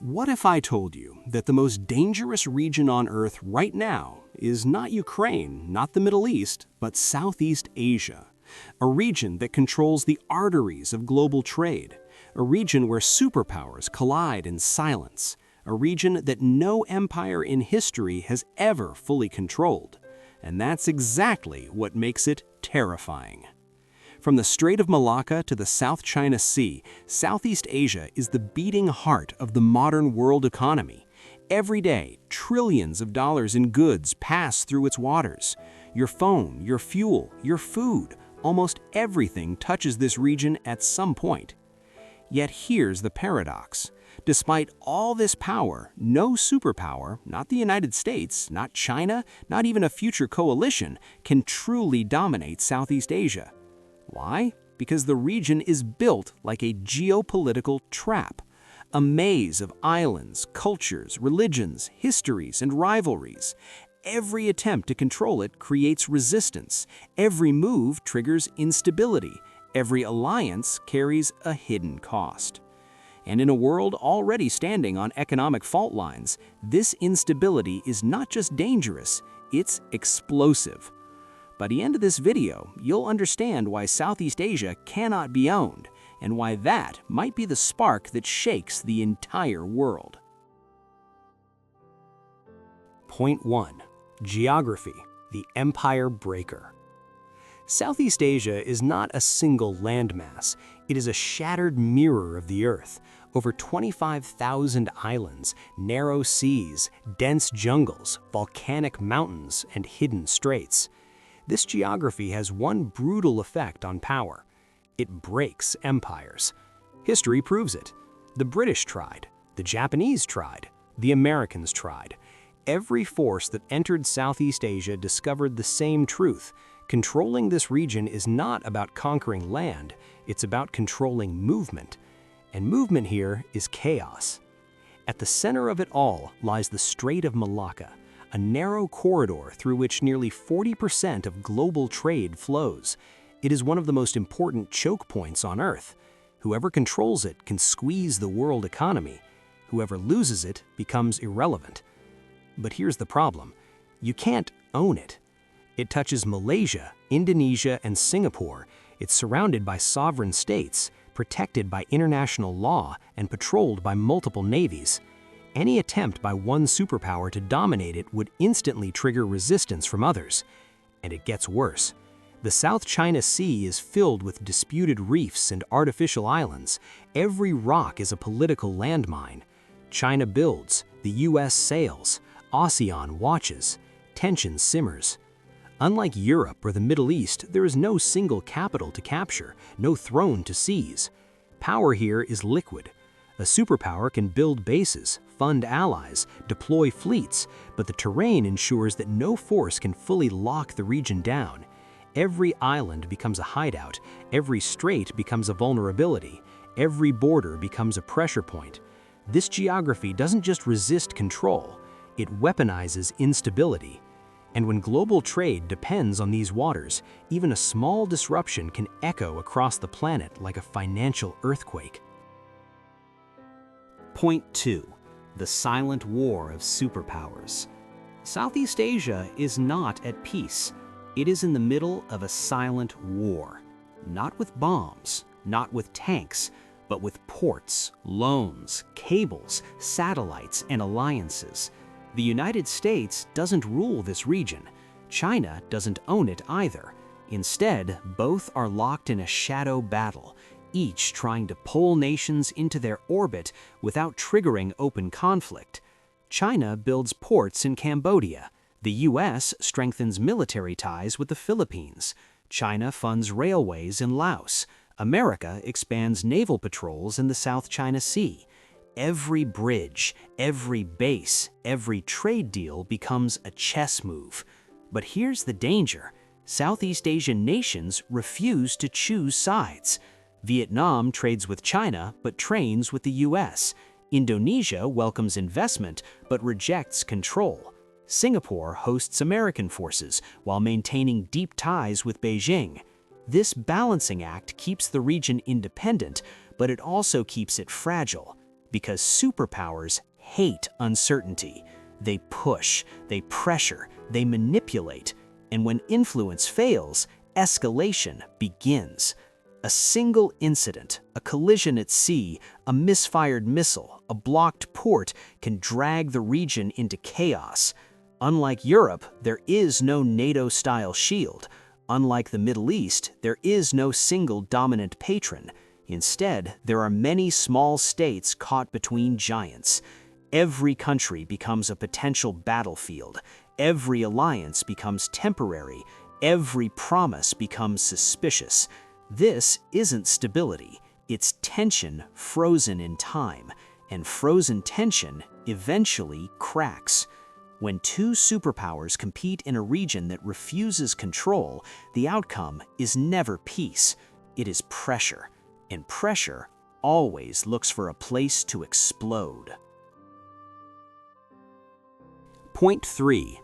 What if I told you that the most dangerous region on Earth right now is not Ukraine, not the Middle East, but Southeast Asia? A region that controls the arteries of global trade. A region where superpowers collide in silence. A region that no empire in history has ever fully controlled. And that's exactly what makes it terrifying. From the Strait of Malacca to the South China Sea, Southeast Asia is the beating heart of the modern world economy. Every day, trillions of dollars in goods pass through its waters. Your phone, your fuel, your food, almost everything touches this region at some point. Yet here's the paradox. Despite all this power, no superpower, not the United States, not China, not even a future coalition, can truly dominate Southeast Asia. Why? Because the region is built like a geopolitical trap. A maze of islands, cultures, religions, histories, and rivalries. Every attempt to control it creates resistance. Every move triggers instability. Every alliance carries a hidden cost. And in a world already standing on economic fault lines, this instability is not just dangerous, it's explosive. By the end of this video, you'll understand why Southeast Asia cannot be owned, and why that might be the spark that shakes the entire world. Point 1. Geography, the empire breaker. Southeast Asia is not a single landmass. It is a shattered mirror of the Earth. Over 25,000 islands, narrow seas, dense jungles, volcanic mountains, and hidden straits. This geography has one brutal effect on power. It breaks empires. History proves it. The British tried, the Japanese tried, the Americans tried. Every force that entered Southeast Asia discovered the same truth. Controlling this region is not about conquering land, it's about controlling movement. And movement here is chaos. At the center of it all lies the Strait of Malacca, a narrow corridor through which nearly 40% of global trade flows. It is one of the most important choke points on Earth. Whoever controls it can squeeze the world economy. Whoever loses it becomes irrelevant. But here's the problem. You can't own it. It touches Malaysia, Indonesia, and Singapore. It's surrounded by sovereign states, protected by international law, and patrolled by multiple navies. Any attempt by one superpower to dominate it would instantly trigger resistance from others. And it gets worse. The South China Sea is filled with disputed reefs and artificial islands. Every rock is a political landmine. China builds, the US sails, ASEAN watches. Tension simmers. Unlike Europe or the Middle East, there is no single capital to capture, no throne to seize. Power here is liquid. A superpower can build bases, fund allies, deploy fleets, but the terrain ensures that no force can fully lock the region down. Every island becomes a hideout, every strait becomes a vulnerability, every border becomes a pressure point. This geography doesn't just resist control, it weaponizes instability. And when global trade depends on these waters, even a small disruption can echo across the planet like a financial earthquake. Point 2. The silent war of superpowers. Southeast Asia is not at peace. It is in the middle of a silent war. Not with bombs, not with tanks, but with ports, loans, cables, satellites, and alliances. The United States doesn't rule this region. China doesn't own it either. Instead, both are locked in a shadow battle, each trying to pull nations into their orbit without triggering open conflict. China builds ports in Cambodia. The US strengthens military ties with the Philippines. China funds railways in Laos. America expands naval patrols in the South China Sea. Every bridge, every base, every trade deal becomes a chess move. But here's the danger. Southeast Asian nations refuse to choose sides. Vietnam trades with China but trains with the US. Indonesia welcomes investment but rejects control. Singapore hosts American forces while maintaining deep ties with Beijing. This balancing act keeps the region independent, but it also keeps it fragile. Because superpowers hate uncertainty. They push, they pressure, they manipulate, and when influence fails, escalation begins. A single incident, a collision at sea, a misfired missile, a blocked port can drag the region into chaos. Unlike Europe, there is no NATO-style shield. Unlike the Middle East, there is no single dominant patron. Instead, there are many small states caught between giants. Every country becomes a potential battlefield. Every alliance becomes temporary. Every promise becomes suspicious. This isn't stability. It's tension frozen in time, and frozen tension eventually cracks. When two superpowers compete in a region that refuses control, the outcome is never peace. It is pressure, and pressure always looks for a place to explode. Point 3.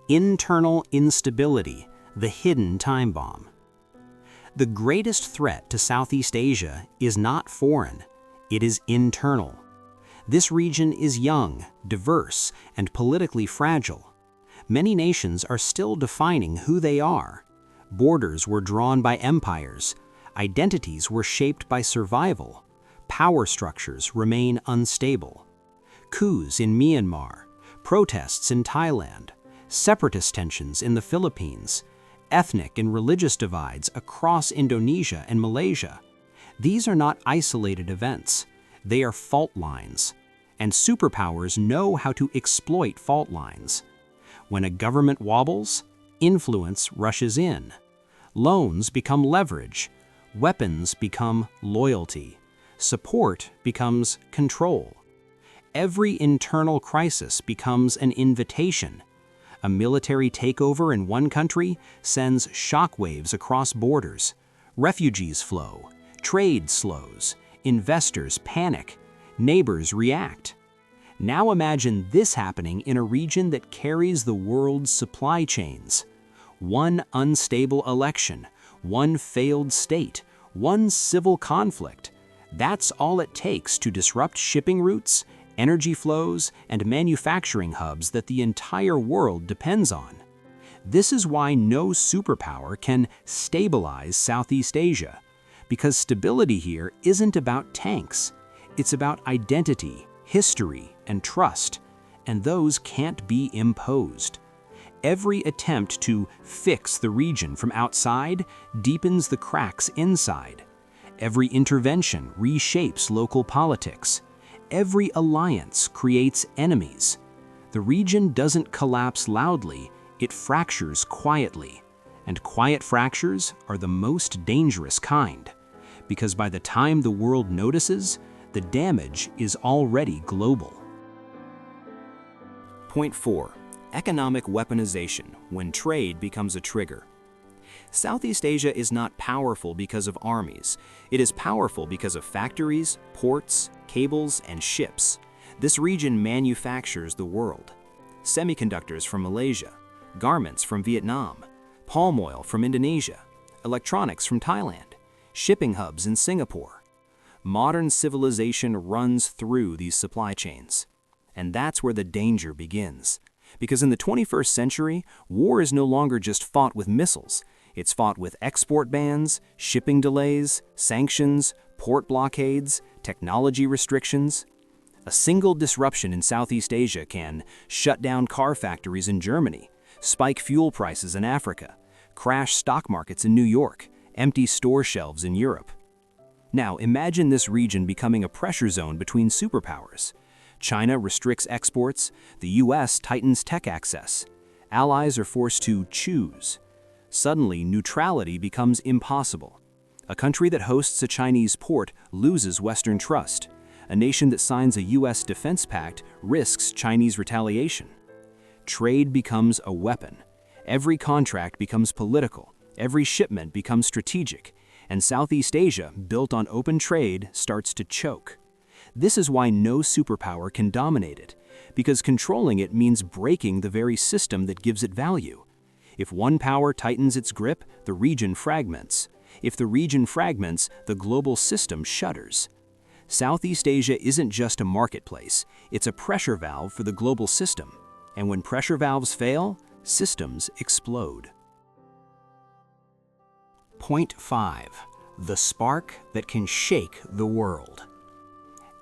Internal instability, the hidden time bomb. The greatest threat to Southeast Asia is not foreign, it is internal. This region is young, diverse, and politically fragile. Many nations are still defining who they are. Borders were drawn by empires. Identities were shaped by survival. Power structures remain unstable. Coups in Myanmar, protests in Thailand, separatist tensions in the Philippines, ethnic and religious divides across Indonesia and Malaysia. These are not isolated events. They are fault lines. And superpowers know how to exploit fault lines. When a government wobbles, influence rushes in. Loans become leverage. Weapons become loyalty. Support becomes control. Every internal crisis becomes an invitation. A military takeover in one country sends shockwaves across borders. Refugees flow, trade slows, investors panic, neighbors react. Now imagine this happening in a region that carries the world's supply chains. One unstable election, one failed state, one civil conflict. That's all it takes to disrupt shipping routes, energy flows, and manufacturing hubs that the entire world depends on. This is why no superpower can stabilize Southeast Asia, because stability here isn't about tanks. It's about identity, history, and trust, and those can't be imposed. Every attempt to fix the region from outside deepens the cracks inside. Every intervention reshapes local politics. Every alliance creates enemies. The region doesn't collapse loudly, it fractures quietly. And quiet fractures are the most dangerous kind, because by the time the world notices, the damage is already global. Point 4. Economic weaponization, when trade becomes a trigger. Southeast Asia is not powerful because of armies. It is powerful because of factories, ports, cables, and ships. This region manufactures the world. Semiconductors from Malaysia, garments from Vietnam, palm oil from Indonesia, electronics from Thailand, shipping hubs in Singapore. Modern civilization runs through these supply chains. And that's where the danger begins. Because in the 21st century, war is no longer just fought with missiles. It's fought with export bans, shipping delays, sanctions, port blockades, technology restrictions. A single disruption in Southeast Asia can shut down car factories in Germany, spike fuel prices in Africa, crash stock markets in New York, empty store shelves in Europe. Now, imagine this region becoming a pressure zone between superpowers. China restricts exports, the US tightens tech access. Allies are forced to choose. Suddenly, neutrality becomes impossible. A country that hosts a Chinese port loses Western trust. A nation that signs a US defense pact risks Chinese retaliation. Trade becomes a weapon. Every contract becomes political. Every shipment becomes strategic. And Southeast Asia, built on open trade, starts to choke. This is why no superpower can dominate it, because controlling it means breaking the very system that gives it value. If one power tightens its grip, the region fragments. If the region fragments, the global system shudders. Southeast Asia isn't just a marketplace, it's a pressure valve for the global system. And when pressure valves fail, systems explode. Point 5. The spark that can shake the world.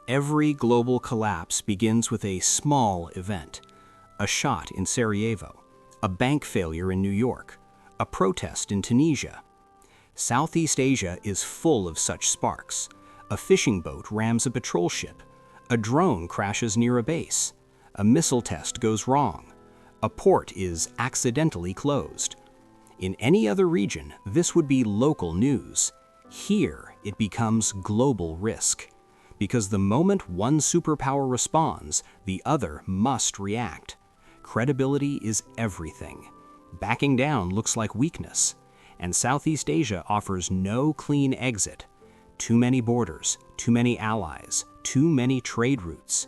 Every global collapse begins with a small event. A shot in Sarajevo, a bank failure in New York, a protest in Tunisia. Southeast Asia is full of such sparks. A fishing boat rams a patrol ship. A drone crashes near a base. A missile test goes wrong. A port is accidentally closed. In any other region, this would be local news. Here, it becomes global risk. Because the moment one superpower responds, the other must react. Credibility is everything. Backing down looks like weakness. And Southeast Asia offers no clean exit. Too many borders, too many allies, too many trade routes.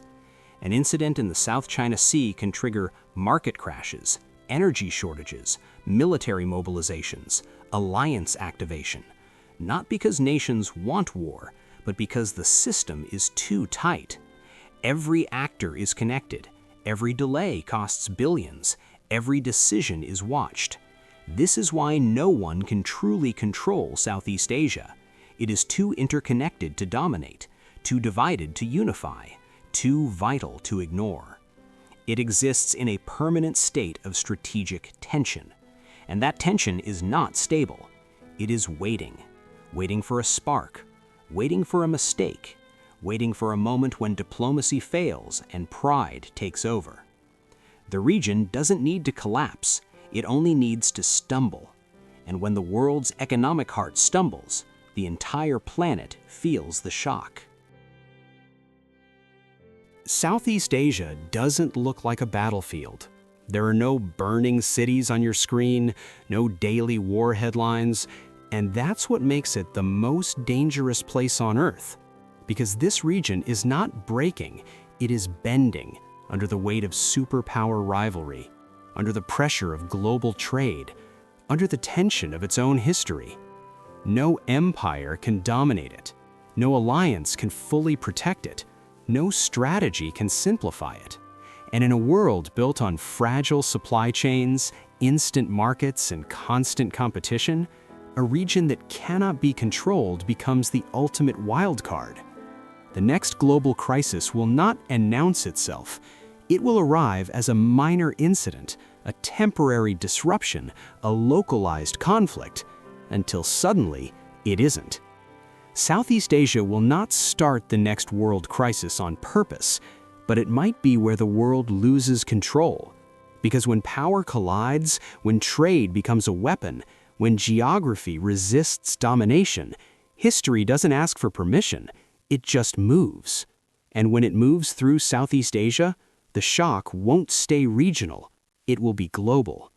An incident in the South China Sea can trigger market crashes, energy shortages, military mobilizations, alliance activation. Not because nations want war, but because the system is too tight. Every actor is connected. Every delay costs billions. Every decision is watched. This is why no one can truly control Southeast Asia. It is too interconnected to dominate, too divided to unify, too vital to ignore. It exists in a permanent state of strategic tension. And that tension is not stable. It is waiting. Waiting for a spark. Waiting for a mistake. Waiting for a moment when diplomacy fails and pride takes over. The region doesn't need to collapse. It only needs to stumble. And when the world's economic heart stumbles, the entire planet feels the shock. Southeast Asia doesn't look like a battlefield. There are no burning cities on your screen, no daily war headlines, and that's what makes it the most dangerous place on Earth. Because this region is not breaking, it is bending under the weight of superpower rivalry, under the pressure of global trade, under the tension of its own history. No empire can dominate it. No alliance can fully protect it. No strategy can simplify it. And in a world built on fragile supply chains, instant markets, and constant competition, a region that cannot be controlled becomes the ultimate wildcard. The next global crisis will not announce itself. It will arrive as a minor incident, a temporary disruption, a localized conflict, until suddenly it isn't. Southeast Asia will not start the next world crisis on purpose, but it might be where the world loses control. Because when power collides, when trade becomes a weapon, when geography resists domination, history doesn't ask for permission, it just moves. And when it moves through Southeast Asia, the shock won't stay regional, it will be global.